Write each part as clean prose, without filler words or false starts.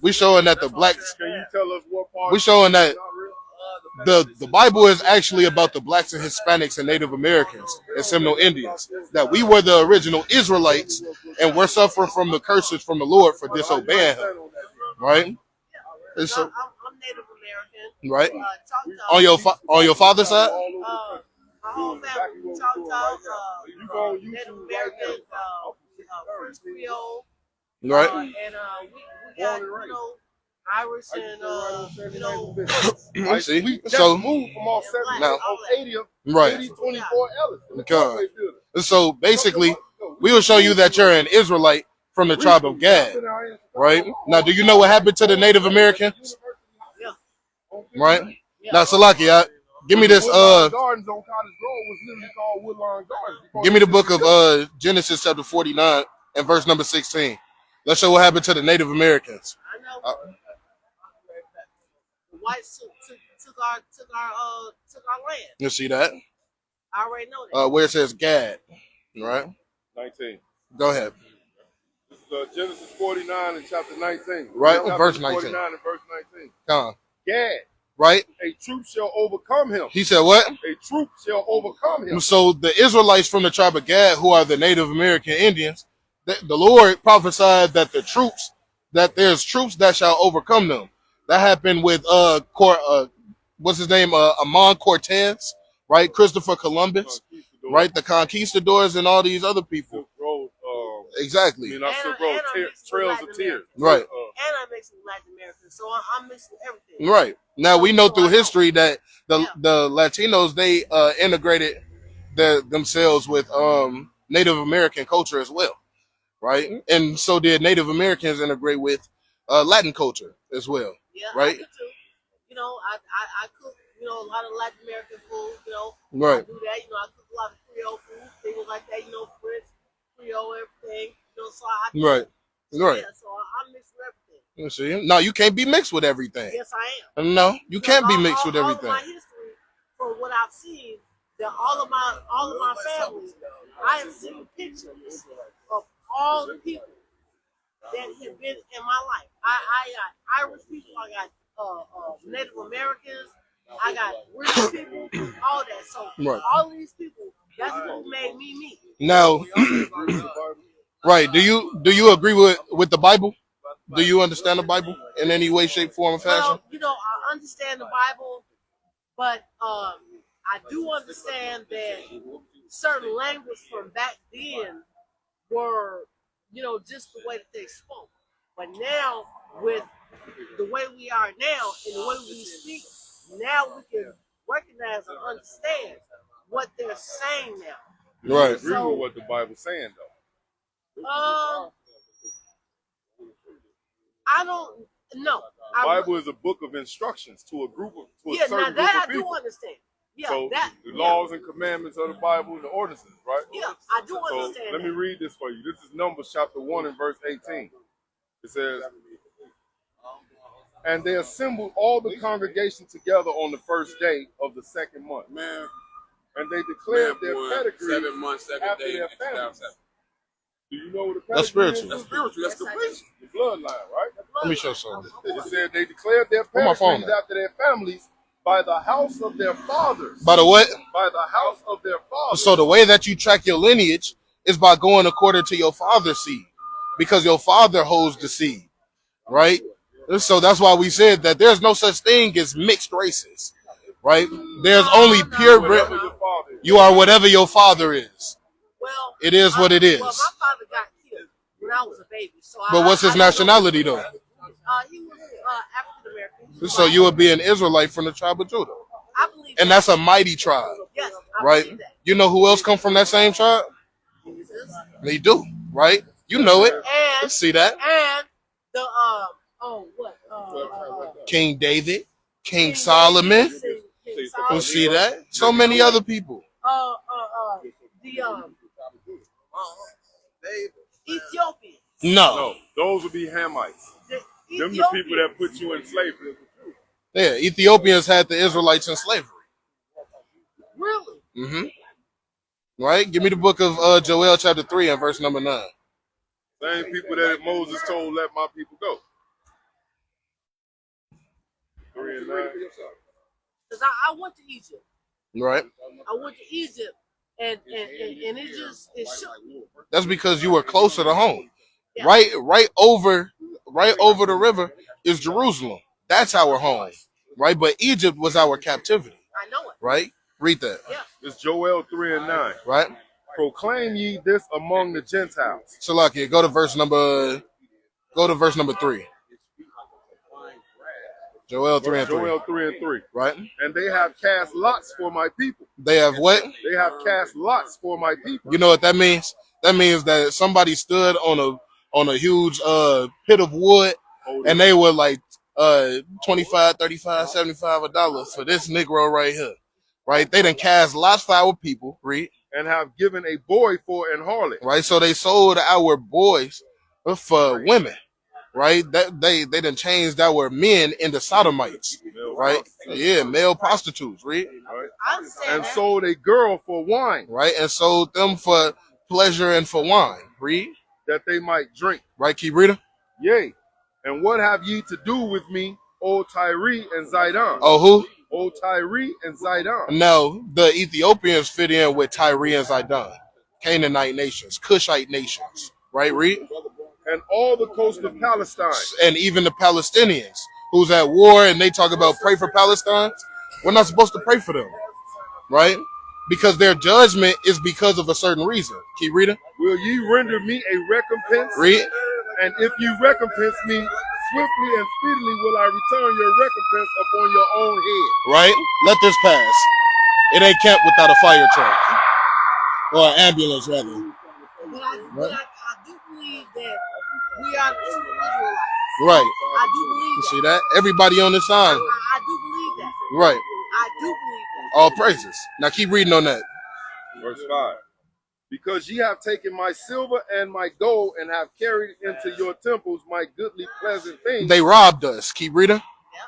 We showing that the blacks. Can you tell us what part? We showing that the Bible is actually about the blacks and Hispanics and Native Americans and Seminole Indians. That we were the original Israelites and we're suffering from the curses from the Lord for disobeying Him. Right? And so, I'm Native American. right? Choctaw. On your father's side. My whole family Choctaw, Native American, French Creole, Right. and we got Irish and I see. We just So moved from off 70 now, off 80 right. 24 Ellis. Okay. So basically, we will show you that you're an Israelite from the tribe of Gad. Right? Now, do you know what happened to the Native Americans? Right? Now, Salaki, give me this. Gardens on Cottage Grove was literally called Woodlawn Gardens. Give me the book of Genesis chapter 49 and verse number 16. Let's show what happened to the Native Americans. I know. The whites took our land. You see that? I already know that. Where it says Gad. Right? 19. Go ahead. This is Genesis 49 and chapter 19. Right? Chapter Verse 19. 49 and verse 19. Come on. Gad. Right? A troop shall overcome him. He said what? A troop shall overcome him. So the Israelites from the tribe of Gad, who are the Native American Indians, the Lord prophesied that that there's troops that shall overcome them. That happened with what's his name? Amon Cortez, right? Christopher Columbus, right? The conquistadors and all these other people. Exactly. Trails of Tears. Right. And I mix with Latin Americans, so I'm mixing everything. Right. Now we know through history that the Latinos, they integrated themselves with Native American culture as well, right? And so did Native Americans integrate with Latin culture as well, Yeah, right? I do too. I cook, a lot of Latin American food, Right. I do that, I cook a lot of Creole food, things like that, French, Creole, everything, so I do. Right. Right. Yeah, so I'm mixing everything. You see? No, you can't be mixed with everything. Yes, I am. No, you can't be mixed with All everything. of my history, from what I've seen, that all of my family, I have seen pictures of all the people that have been in my life. I got Irish people, I got Native Americans, I got British people, all that. So Right. all of these people, that's what made me me. Now, right? Do you agree with the Bible? Do you understand the Bible in any way, shape, form, or fashion? Well, I understand the Bible, but I do understand that certain language from back then were, just the way that they spoke. But now, with the way we are now and the way we speak, now we can recognize and understand what they're saying now. Right. I agree with what the Bible's saying, though. I don't know. The Bible is a book of instructions to a certain now group that of I people. do understand. Yeah, So that the laws and commandments of the Bible and the ordinances, right? Yeah, I do So understand. let me read this for you. This is Numbers chapter 1 and verse 18. It says, and they assembled all the congregation together on the first day of the second month. Man, and they declared their pedigree 7 months, 7 after days, their and families. 2007. Do you know what a pedigree That's spiritual. is? That's spiritual. That's completion. The bloodline, right? Let me show something. It said they declared their Where my phone pedigrees at? after their families by the house of their fathers. By the what? By the house of their fathers. So the way that you track your lineage is by going according to your father's seed, because your father holds the seed, right? So that's why we said that there's no such thing as mixed races, right? There's only purebred. You are whatever your father is. Well, It is what it is. Well, my father got killed when I was a baby. So But what's his nationality though? He was African American. So you would be an Israelite from the tribe of Judah, I believe and that's a mighty tribe, yes, I right? believe that. You know who else come from that same tribe? Jesus. They do, right? You know it. And See that? and the King David, King Solomon. King You Solomon. see that? So many other people. The Ethiopians. No. No, those would be Hamites. The Them the people that put you in slavery. Yeah, Ethiopians had the Israelites in slavery. Really? Mm-hmm. Right? Give me the book of Joel chapter 3 and verse number 9. Same people that Moses told, let my people go. 3 and 9. Because I went to Egypt. Right. I went to Egypt, and it shook me. That's because you were closer to home. Yeah. Right over the river is Jerusalem. That's our home. Right? But Egypt was our captivity. I know it. Right? Read that. Yeah. It's Joel 3 and 9. Right? Proclaim ye this among the Gentiles. Salakia, go to verse number 3. Joel 3 and 3. Joel 3 and 3. Right? And they have cast lots for my people. They have what? They have cast lots for my people. You know what that means? That means that somebody stood on a huge pit of wood and they were like 25, 35, 75 $1 for this Negro right here. Right? They done cast lots for our people. Read. And have given a boy for an harlot. Right? So they sold our boys for women. Right? That they done changed our men into sodomites. Right? Yeah, male prostitutes. Read. Right? I understand And that. sold a girl for wine, Right? And sold them for pleasure and for wine. Read. that they might drink. Right? Keep reading. Yea. And what have ye to do with me, O Tyre and Zidon? Oh, who? O Tyre and Zidon. No, the Ethiopians fit in with Tyre and Zidon, Canaanite nations, Cushite nations, right? Read. And all the coast of Palestine. And even the Palestinians who's at war and they talk about pray for Palestine. We're not supposed to pray for them, right? Because their judgment is because of a certain reason. Keep reading. Will ye render me a recompense? Read. And if you recompense me, swiftly and speedily will I return your recompense upon your own head. Right? Let this pass. It ain't camp without a fire truck. Or an ambulance, rather. But I do believe that we are the true Israelites. Right. I do believe You that. see that? Everybody on this side. I do believe that. Right. I do believe that. All praises. Now keep reading on that. Verse 5. Because ye have taken my silver and my gold and have carried into your temples my goodly pleasant things. They robbed us. Keep reading.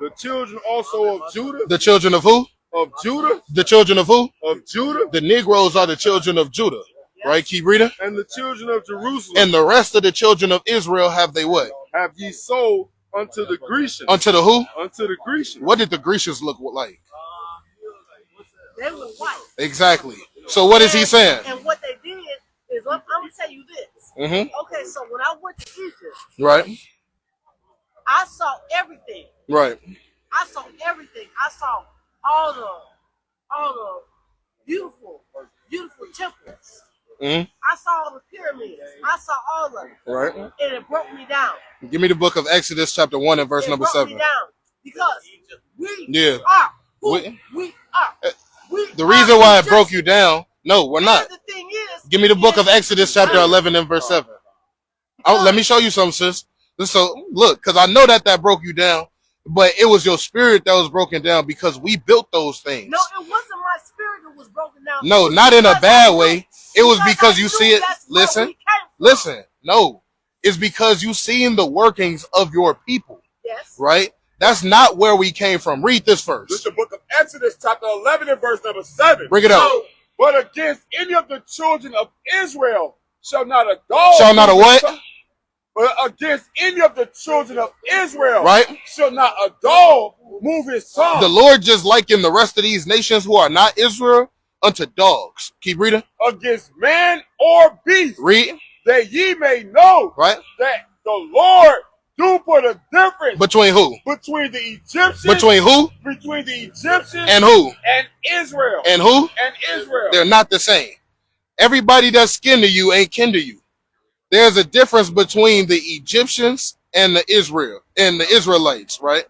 The children also of Judah. The children of who? Of Judah. The children of who? Of Judah. The Negroes are the children of Judah. Right? Keep reading. And the children of Jerusalem. And the rest of the children of Israel have they what? Have ye sold unto the Grecians. Unto the who? Unto the Grecians. What did the Grecians look like? They were white. Exactly. So what is he saying? And what they did is, I'm going to tell you this. Mm-hmm. Okay, so when I went to Egypt, Right. I saw everything. Right. I saw everything. I saw all the beautiful temples. Mm-hmm. I saw all the pyramids. I saw all of it. Right. And it broke me down. Give me the book of Exodus chapter 1 and verse It number broke 7. me down because we Yeah. are who We- we are. We The are reason why it just- broke you down, no, we're not. And the thing is, Give me the book of Exodus chapter 11 and verse 7. Oh, let me show you something, sis. So look, because I know that broke you down, but it was your spirit that was broken down because we built those things. No, it wasn't my spirit that was broken down. No, It was not in a because bad I knew- way. It was because I you knew see it. that's where Listen, we came from. listen. No, it's because you seen the workings of your people, Yes. right? That's not where we came from. Read this This is first. the book of Exodus, chapter 11 and verse number 7. Bring it out. But against any of the children of Israel shall not a dog. Shall not a move his what? tongue. But against any of the children of Israel, Right? shall not a dog move his tongue. The Lord just likened the rest of these nations who are not Israel unto dogs. Keep reading. Against man or beast, Read. that ye may know Right? that the Lord do put a difference Between who? between the Egyptians, Between who? between the Egyptians And who? and Israel. And who? And Israel. They're not the same. Everybody that's kin to you ain't kin to you. There's a difference between the Egyptians and the Israelites, right?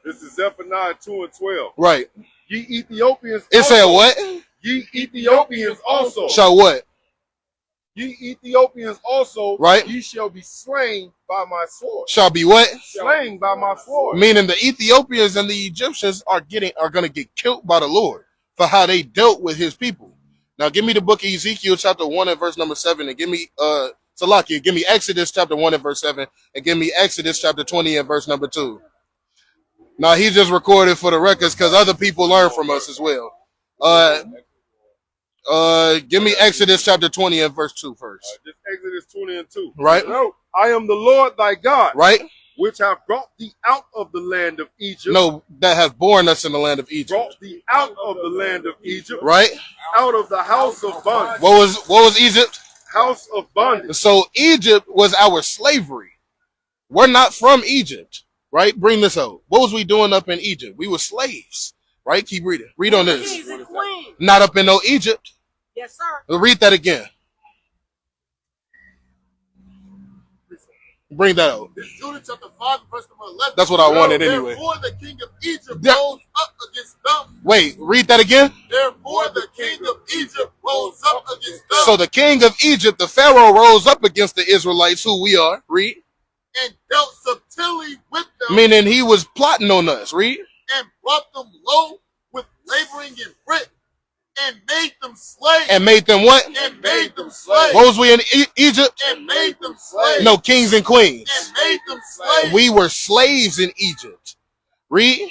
This is Zephaniah 2 and 12. Right. Ye Ethiopians It said also. what? Ye Ethiopians also. Shall what? Ye Ethiopians also. Right. Ye shall be slain by my sword. Shall be what? Slain by my sword. Meaning the Ethiopians and the Egyptians are going to get killed by the Lord for how they dealt with his people. Now give me the book of Ezekiel chapter 1 and verse number 7 and give me Salakia, give me Exodus chapter 1 and verse 7 and give me Exodus chapter 20 and verse number 2. Now he just recorded for the records because other people learn from us as well. Give me Exodus chapter 20 and verse 2 first. This Exodus 20 and 2. Right? No, I am the Lord thy God. Right? which have brought thee out of the land of Egypt. No, that has born us in the land of Egypt. Brought thee out of the land of Egypt. Right? Out of the house of bondage. What was Egypt? House of bondage. So Egypt was our slavery. We're not from Egypt, right? Bring this out. What was we doing up in Egypt? We were slaves, right? Keep reading. Read on this. Kings and queens. Not up in no Egypt. Yes, sir. Read that again. Bring that out. Judah chapter 5, verse number 11. That's what I wanted anyway. Therefore the king of Egypt Yeah. rose up against them. Wait, read that again. Therefore the king of Egypt rose up against them. So the king of Egypt, the Pharaoh, rose up against the Israelites, who we are. Read. And dealt subtilly with them. Meaning he was plotting on us. Read. And brought them low with laboring in Brit. And made them slaves. And made them what? And made them slaves. What was we in Egypt? And made them slaves. No, kings and queens. And made them slaves. We were slaves in Egypt. Read.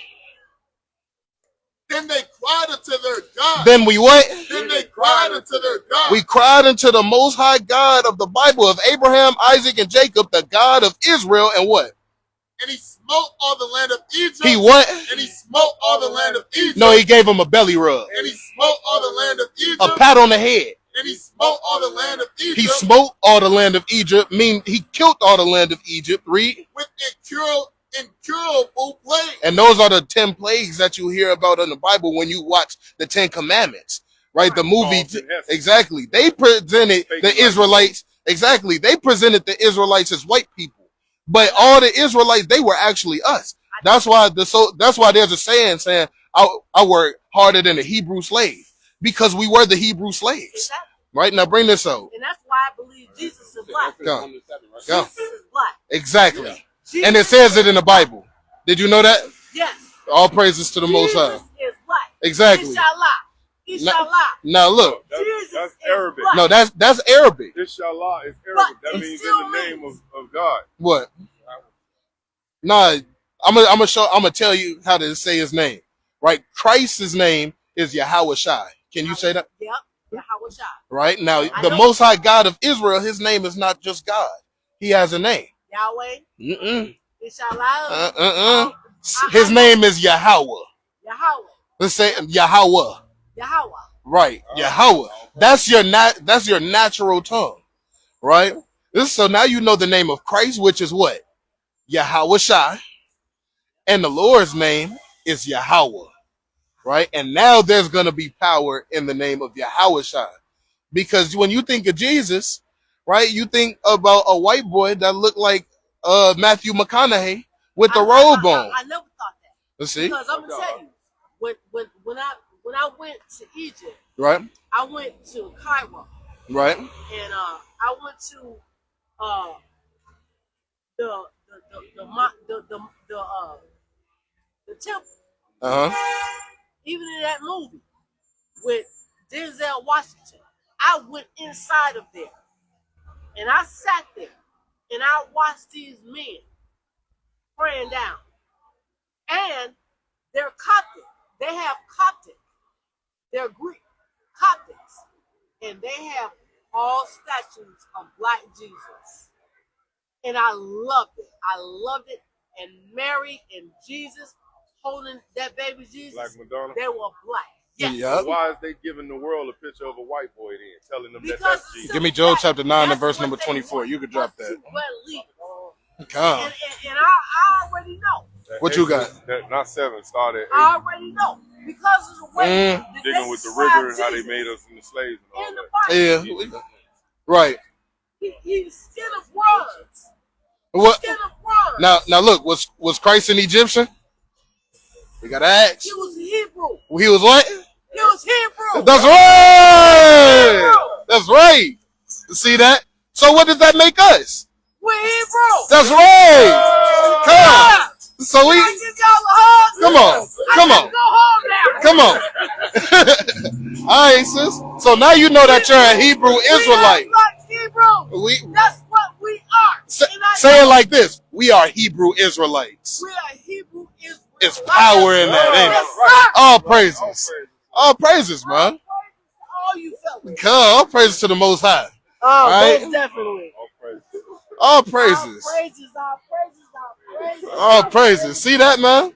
Then they cried unto their God. Then we what? Then they cried unto their God. We cried unto the Most High God of the Bible, of Abraham, Isaac, and Jacob, the God of Israel, and what? And he smote all the land of Egypt. He what? And he smote all the land of Egypt. No, he gave him a belly rub, And he smote all the land of Egypt. a pat on the head. And he smote all the land of Egypt. He smote all the land of Egypt, mean he killed all the land of Egypt. Read. With incurable plague. And those are the 10 plagues that you hear about in the Bible when you watch the 10 Commandments, right? The movie, exactly. They presented the Israelites, exactly. They presented the Israelites as white people, but all the Israelites, they were actually us. That's why there's a saying I work harder than a Hebrew slave, because we were the Hebrew slaves, Exactly. right? Now bring this out. And that's why I believe Jesus is black. Go. Go. Jesus is black. Exactly. Jesus And it says it in the Bible. Did you know that? Yes. All praises to the Most High. Jesus is black. Exactly. Inshallah. Inshallah. Now look. Jesus That's is Arabic. black. No, that's Arabic. Inshallah is But Arabic. That it means in still the name means- of God. What? Nah, I'm gonna tell you how to say his name. Right? Christ's name is Yahweh Shai. Can you say that? Yep. Yahweh Shai. Right? Now, I the know. Most High God of Israel, his name is not just God. He has a name. Yahweh. Mm-mm. Inshallah. His name is Yahweh. Yahweh. Let's say Yahweh. Yahweh. Right, Yahweh. That's your natural tongue, right? So now you know the name of Christ, which is what? Yahweh Shai. And the Lord's name is Yahweh, right? And now there's going to be power in the name of Yahweh Shai. Because when you think of Jesus, right, you think about a white boy that looked like Matthew McConaughey with the robe on. I never thought that. Let's see, Because I'm gonna tell you, when I went to Egypt, right, I went to Cairo, right, and I went to the temple. Even in that movie with Denzel Washington, I went inside of there, and I sat there, and I watched these men praying down, and they're Coptic. They have Coptic. They're Greek Coptics, and they have all statues of Black Jesus. And I loved it. I loved it. And Mary and Jesus holding that baby Jesus, Like Madonna. they were black. Yes. Yup. Why is they giving the world a picture of a white boy then, telling them that Because that's it's Jesus? Give me Job chapter 9 and That's verse what number they 24. want You could drop us that. to believe. Come. And I already know. That What you got? That not 7 started I already know. Because of the way that they digging with the describe rigor and how they Jesus made us into slaves and all in the that. Bible. Yeah. Right. He's skin of bronze. What? Skin of bronze. Now look, was Christ an Egyptian? We gotta ask. He was Hebrew. He was what? He was Hebrew. That's right. That's right. See that? So what does that make us? We're Hebrew. That's right. Come on. So we Can I give y'all a hug? come on. Come I on. gotta go home now. Come on. All right, sis. So now you know that you're a Hebrew Israelite. We are Black Hebrew. We That's what we are. And I say it know like this: we are Hebrew Israelites. we are Hebrew Israelites. It's power in that, ain't Yes, it? sir. All praises. All praises, man. All you fellas. Come, all praises to the Most High. Oh, right. most definitely. All praise. All All praises. praises, all praises, all Oh, praises. See that, man?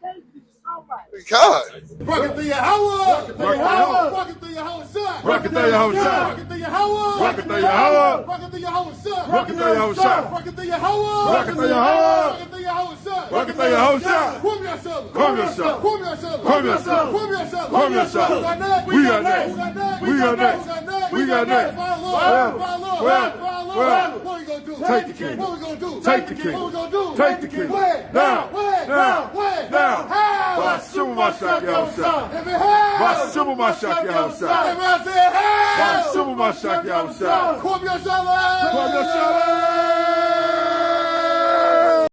God. Rocket the Yahweh! Rocket the Yahweh! Rocket the Yahweh! Rocket the Yahweh! Rocket the Yahweh! Rocket the Yahweh! Rocket the Yahweh! Rocket the Yahweh! Rocket the Yahweh! Rocket the Yahweh! Rocket the Yahweh! Rocket the Yahweh! Come yourself! Come yourself! Come yourself! Come yourself! Come yourself! Come yourself! We got next! We got next! We got next! What we gonna do? Take the king. What we gonna do? Take the king. What we gonna do? Take the king. Now. Bashum Mashak Yahusha. Bashum Mashak Yahusha. Bashum Mashak Yahusha. Come yourself.